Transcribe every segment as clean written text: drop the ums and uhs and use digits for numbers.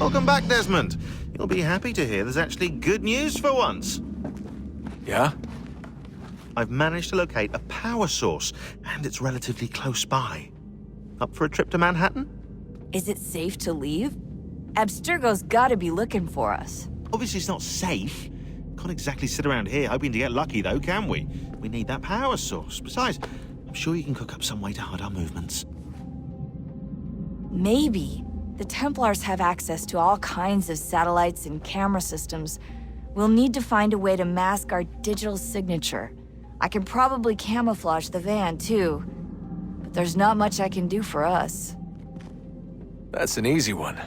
Welcome back, Desmond. You'll be happy to hear there's actually good news for once. Yeah? I've managed to locate a power source, and it's relatively close by. Up for a trip to Manhattan? Is it safe to leave? Abstergo's gotta be looking for us. Obviously it's not safe. Can't exactly sit around here hoping to get lucky, though, can we? We need that power source. Besides, I'm sure you can cook up some way to hide our movements. Maybe. The Templars have access to all kinds of satellites and camera systems. We'll need to find a way to mask our digital signature. I can probably camouflage the van, too. But there's not much I can do for us. That's an easy one.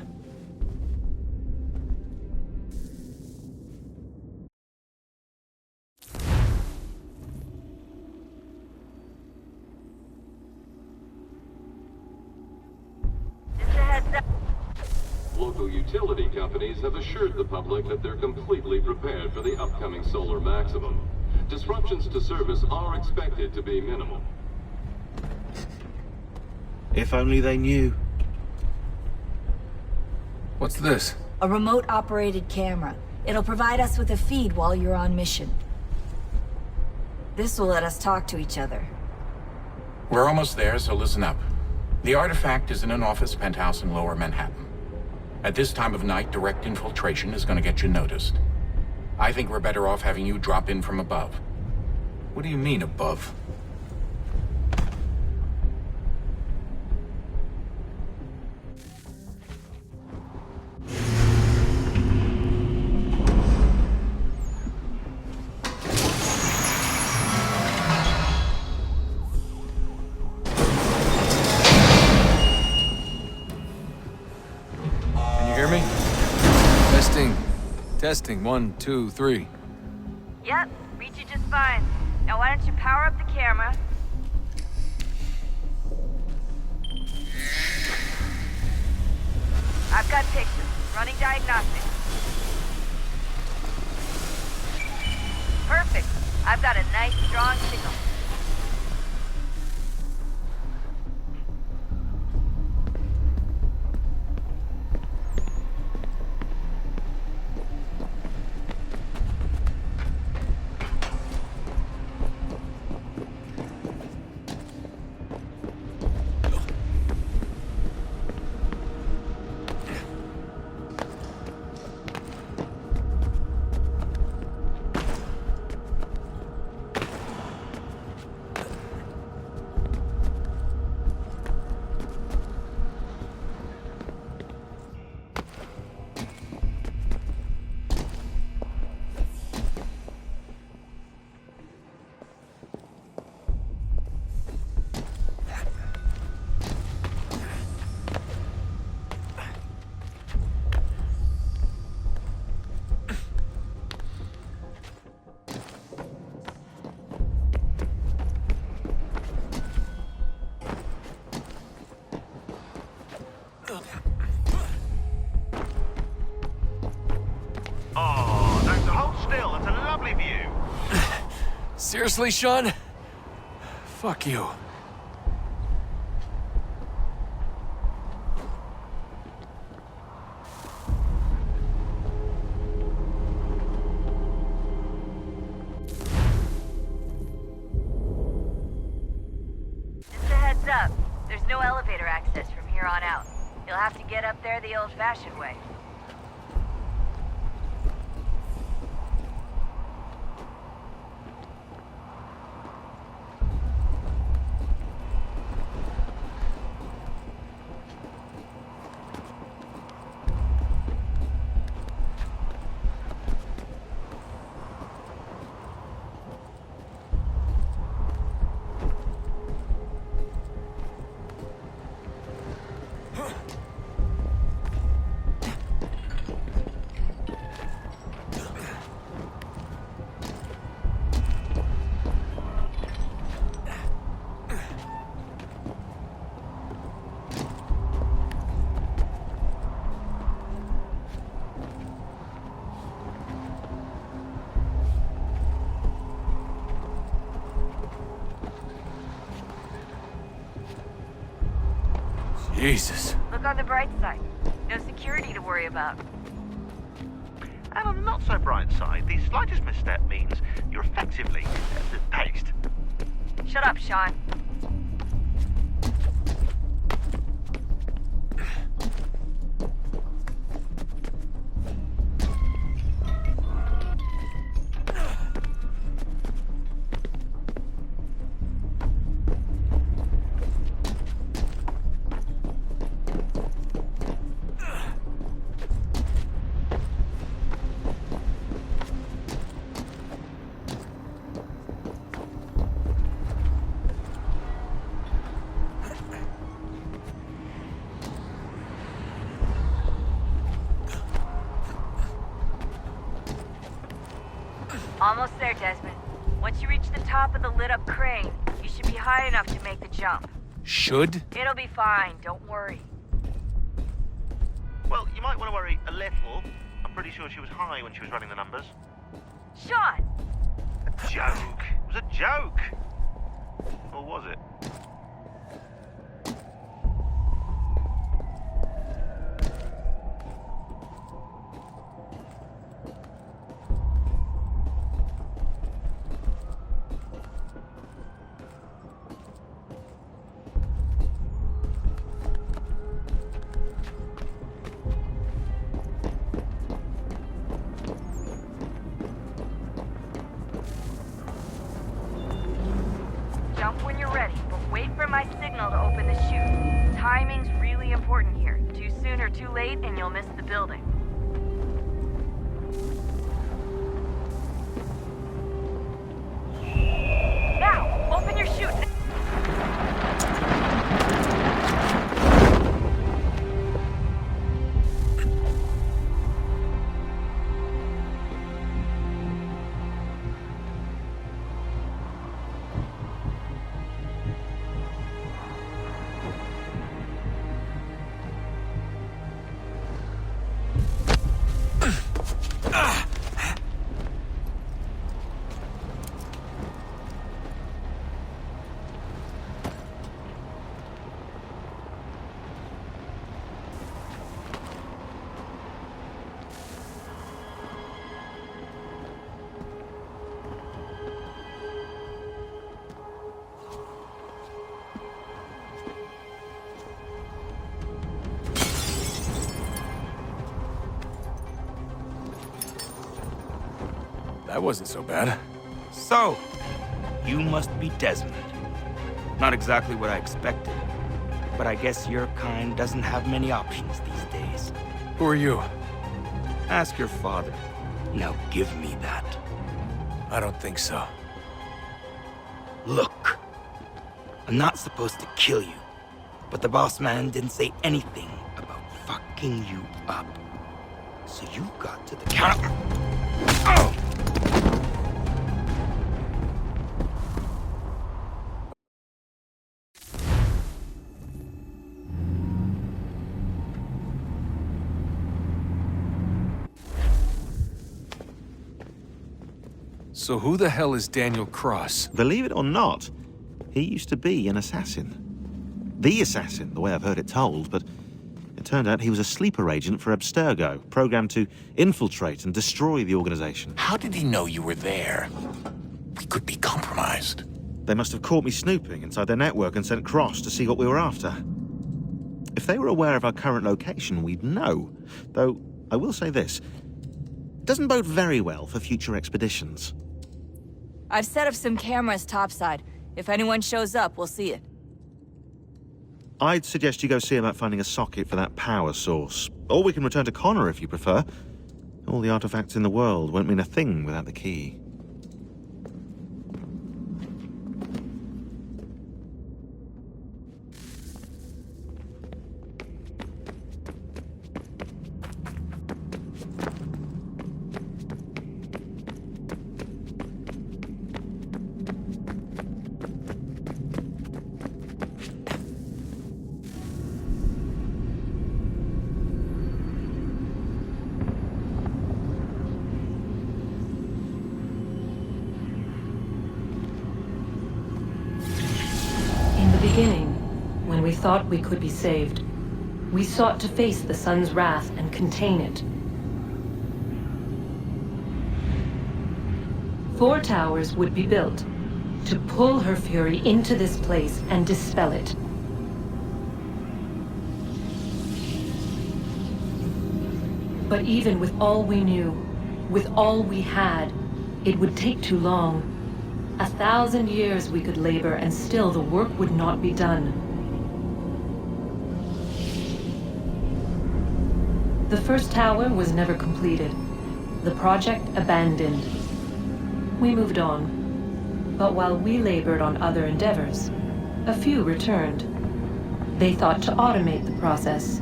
Local utility companies have assured the public that they're completely prepared for the upcoming solar maximum. Disruptions to service are expected to be minimal. If only they knew. What's this? A remote-operated camera. It'll provide us with a feed while you're on mission. This will let us talk to each other. We're almost there, so listen up. The artifact is in an office penthouse in Lower Manhattan. At this time of night, direct infiltration is going to get you noticed. I think we're better off having you drop in from above. What do you mean, above? Testing, 1, 2, 3. Yep, read you just fine. Now why don't you power up the camera? I've got pictures. Running diagnostics. Perfect. I've got a nice, strong signal. Oh, don't hold still. That's a lovely view. Seriously, Sean? Fuck you. Just a heads up. There's no elevator access from here on out. You'll have to get up there the old-fashioned way. Jesus. Look on the bright side. No security to worry about. And on the not-so-bright side, the slightest misstep means you're effectively paced. Shut up, Sean. Almost there, Desmond. Once you reach the top of the lit-up crane, you should be high enough to make the jump. Should? It'll be fine, don't worry. Well, you might want to worry a little. I'm pretty sure she was high when she was running the numbers. Sean! A joke. It was a joke. Or was it? Jump when you're ready, but wait for my signal to open the chute. Timing's really important here. Too soon or too late, and you'll miss the building. Now, open your chute. That wasn't so bad. So, you must be Desmond. Not exactly what I expected, but I guess your kind doesn't have many options these days. Who are you? Ask your father. Now give me that. I don't think so. Look, I'm not supposed to kill you, but the boss man didn't say anything about fucking you up. So you got to the counter. Oh! So who the hell is Daniel Cross? Believe it or not, he used to be an assassin. The assassin, the way I've heard it told, but it turned out he was a sleeper agent for Abstergo, programmed to infiltrate and destroy the organization. How did he know you were there? We could be compromised. They must have caught me snooping inside their network and sent Cross to see what we were after. If they were aware of our current location, we'd know. Though, I will say this, it doesn't bode very well for future expeditions. I've set up some cameras topside. If anyone shows up, we'll see it. I'd suggest you go see about finding a socket for that power source. Or we can return to Connor if you prefer. All the artifacts in the world won't mean a thing without the key. In the beginning, when we thought we could be saved, We sought to face the sun's wrath and contain it. 4 towers would be built to pull her fury into this place and dispel it. But even with all we knew, with all we had, it would take too long. 1,000 years we could labor and still the work would not be done. The first tower was never completed. The project abandoned. We moved on. But while we labored on other endeavors, a few returned. They thought to automate the process.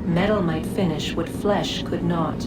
Metal might finish what flesh could not.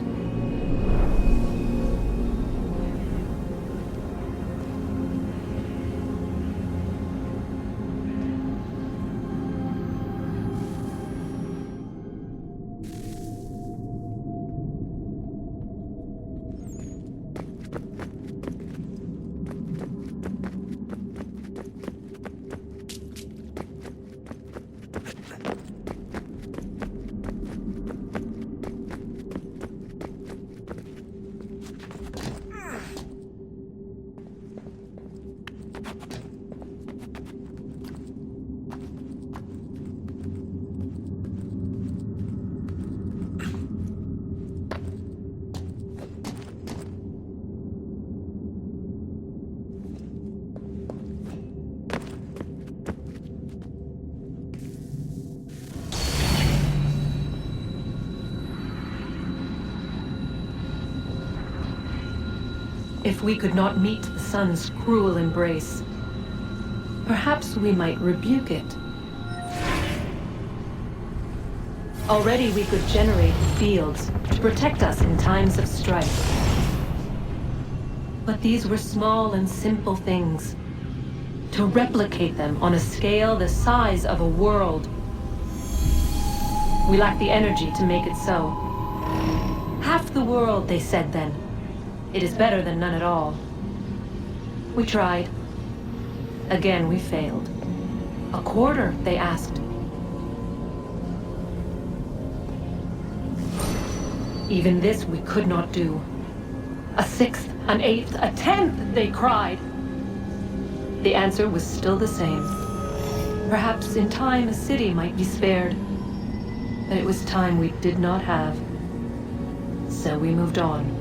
If we could not meet the sun's cruel embrace, perhaps we might rebuke it. Already we could generate fields to protect us in times of strife. But these were small and simple things. To replicate them on a scale the size of a world, we lack the energy to make it so. Half the world, they said then. It is better than none at all. We tried. Again, we failed. A quarter, they asked. Even this we could not do. A 1/6, an 1/8, a 1/10, they cried. The answer was still the same. Perhaps in time a city might be spared. But it was time we did not have. So we moved on.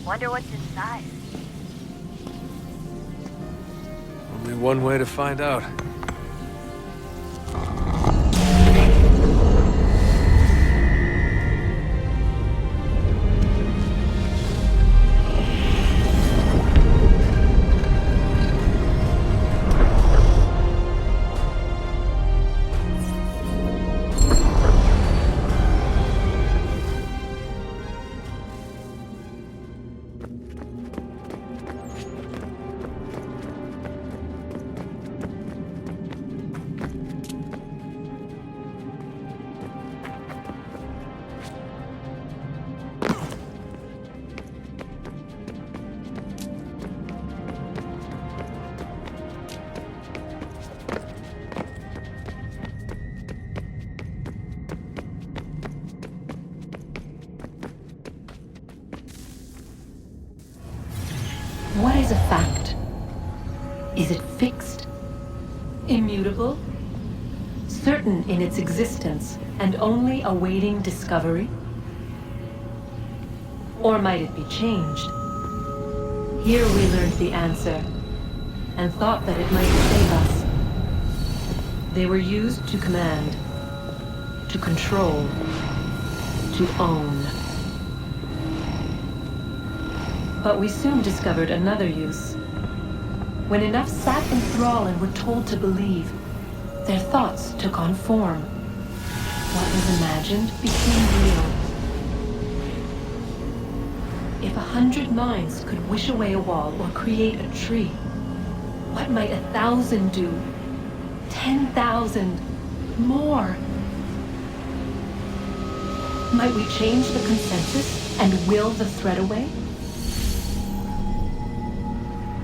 Wonder what's inside. Only one way to find out. What is a fact? Is it fixed? Immutable? Certain in its existence and only awaiting discovery? Or might it be changed? Here we learned the answer and thought that it might save us. They were used to command, to control, to own. But we soon discovered another use. When enough sat in thrall and were told to believe, their thoughts took on form. What was imagined became real. If 100 minds could wish away a wall or create a tree, what might 1,000 do? 10,000? More? Might we change the consensus and will the threat away?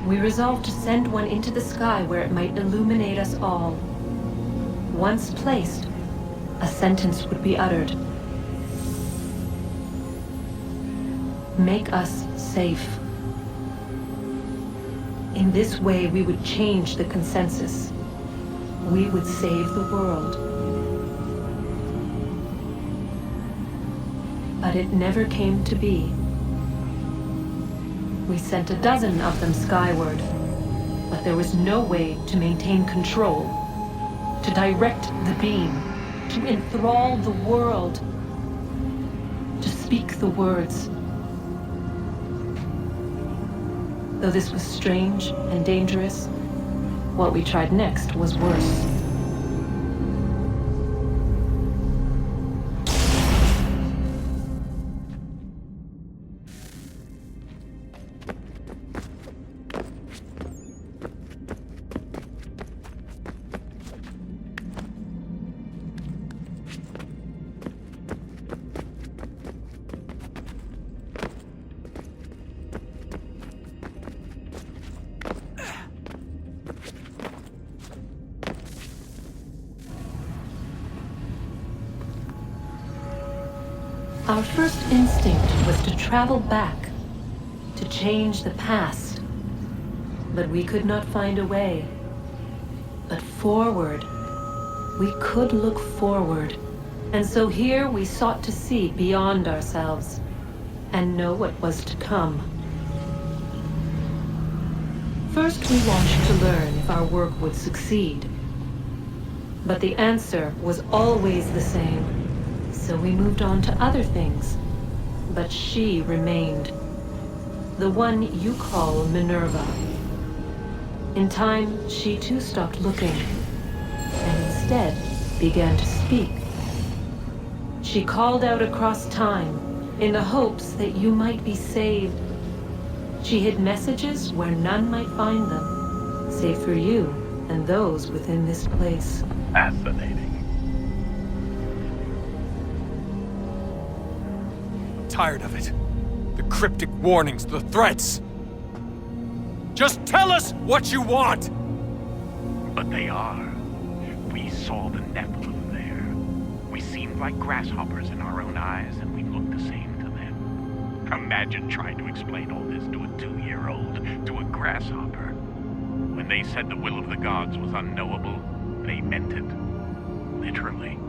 We resolved to send one into the sky where it might illuminate us all. Once placed, a sentence would be uttered. Make us safe. In this way, we would change the consensus. We would save the world. But it never came to be. We sent a dozen of them skyward, but there was no way to maintain control, to direct the beam, to enthrall the world, to speak the words. Though this was strange and dangerous, what we tried next was worse. Our first instinct was to travel back, to change the past. But we could not find a way. But forward, we could look forward. And so here we sought to see beyond ourselves and know what was to come. First, we watched to learn if our work would succeed. But the answer was always the same. So we moved on to other things, but she remained. The one you call Minerva. In time, she too stopped looking, and instead began to speak. She called out across time, in the hopes that you might be saved. She hid messages where none might find them, save for you and those within this place. Fascinating. Tired of it. The cryptic warnings, the threats. Just tell us what you want! But they are. We saw the Nephilim there. We seemed like grasshoppers in our own eyes, and we looked the same to them. Imagine trying to explain all this to a 2-year-old, to a grasshopper. When they said the will of the gods was unknowable, they meant it. Literally.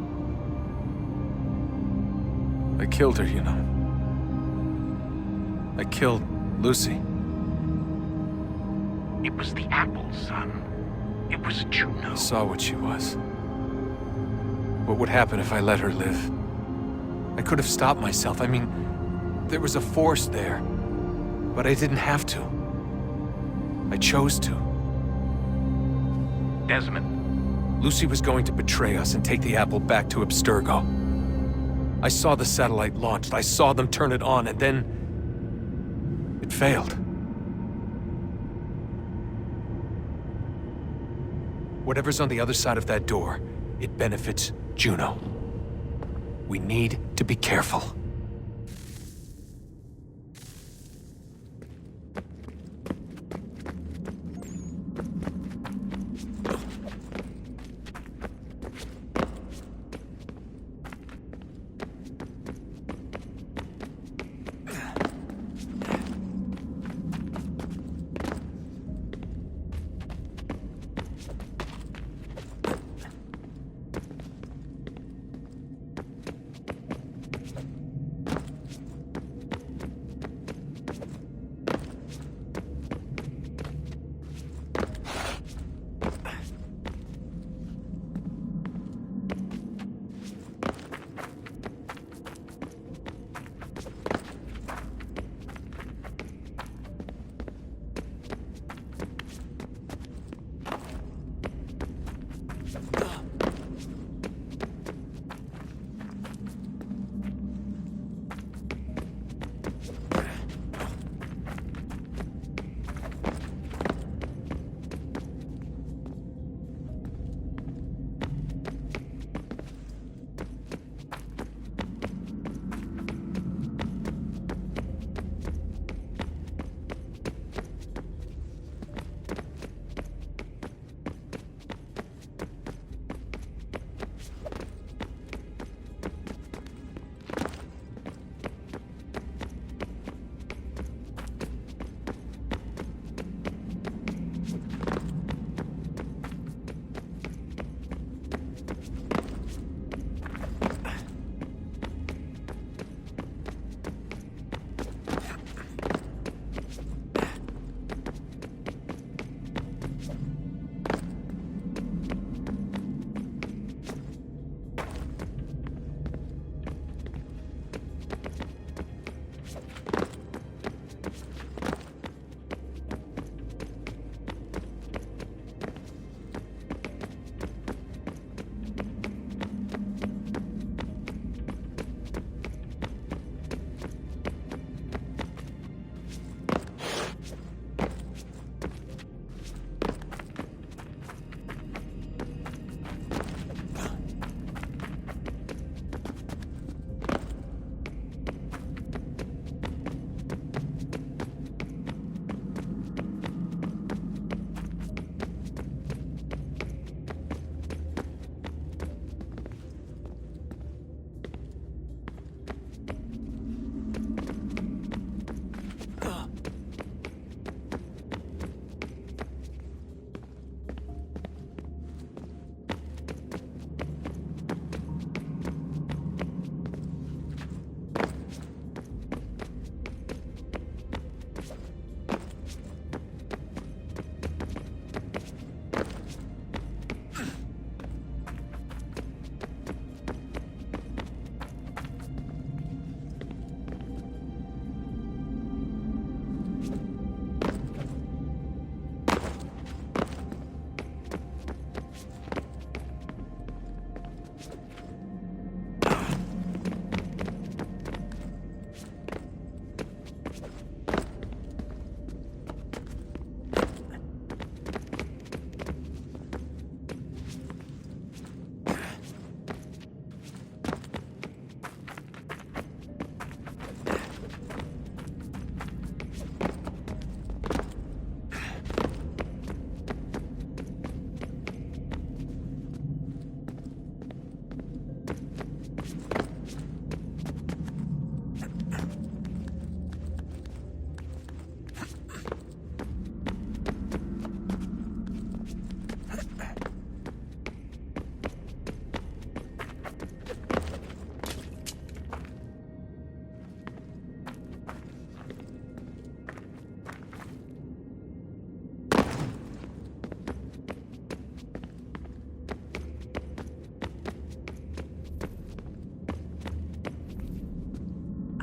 I killed her, you know. I killed Lucy. It was the apple, son. It was Juno. I saw what she was. What would happen if I let her live? I could have stopped myself. I mean, there was a force there. But I didn't have to. I chose to. Desmond. Lucy was going to betray us and take the apple back to Abstergo. I saw the satellite launched. I saw them turn it on, and then it failed. Whatever's on the other side of that door, it benefits Juno. We need to be careful.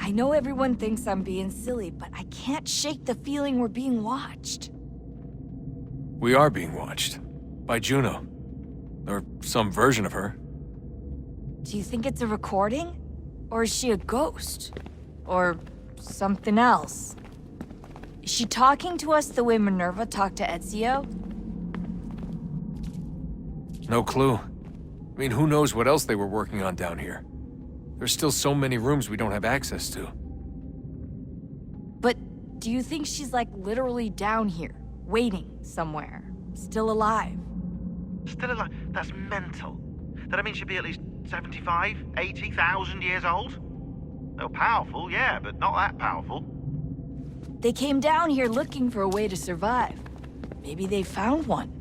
I know everyone thinks I'm being silly, but I can't shake the feeling we're being watched. We are being watched. By Juno. Or some version of her. Do you think it's a recording? Or is she a ghost? Or something else? Is she talking to us the way Minerva talked to Ezio? No clue. I mean, who knows what else they were working on down here? There's still so many rooms we don't have access to. But do you think she's like literally down here, waiting somewhere, still alive? Still alive? That's mental. That means she'd be at least 75, 80,000 years old? Well, powerful, yeah, but not that powerful. They came down here looking for a way to survive. Maybe they found one.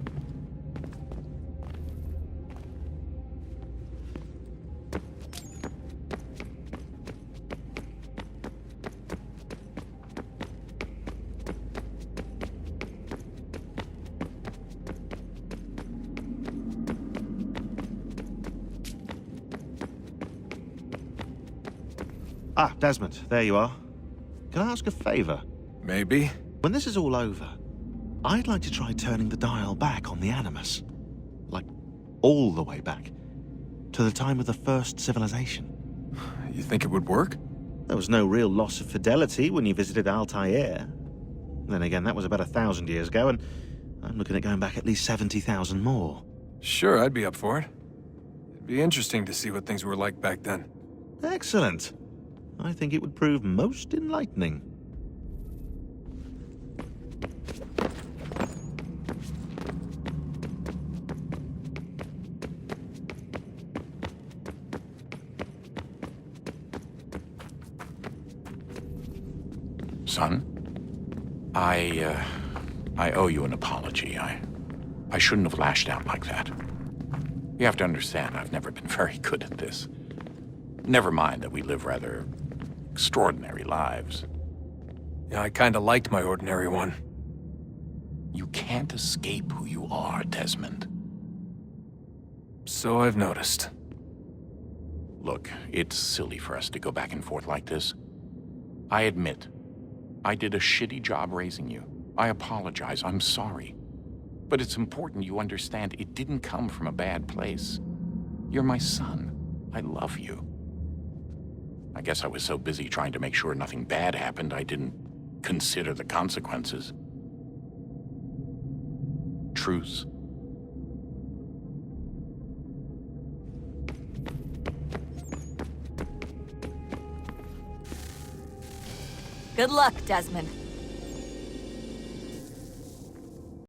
Ah, Desmond, there you are. Can I ask a favor? Maybe? When this is all over, I'd like to try turning the dial back on the Animus. Like, all the way back. To the time of the first civilization. You think it would work? There was no real loss of fidelity when you visited Altair. Then again, that was about 1,000 years ago, and I'm looking at going back at least 70,000 more. Sure, I'd be up for it. It'd be interesting to see what things were like back then. Excellent. I think it would prove most enlightening. Son, I owe you an apology. I shouldn't have lashed out like that. You have to understand, I've never been very good at this. Never mind that we live rather extraordinary lives. Yeah, I kinda liked my ordinary one. You can't escape who you are, Desmond. So I've noticed. Look, it's silly for us to go back and forth like this. I admit, I did a shitty job raising you. I apologize, I'm sorry. But it's important you understand it didn't come from a bad place. You're my son. I love you. I guess I was so busy trying to make sure nothing bad happened, I didn't consider the consequences. Truce. Good luck, Desmond.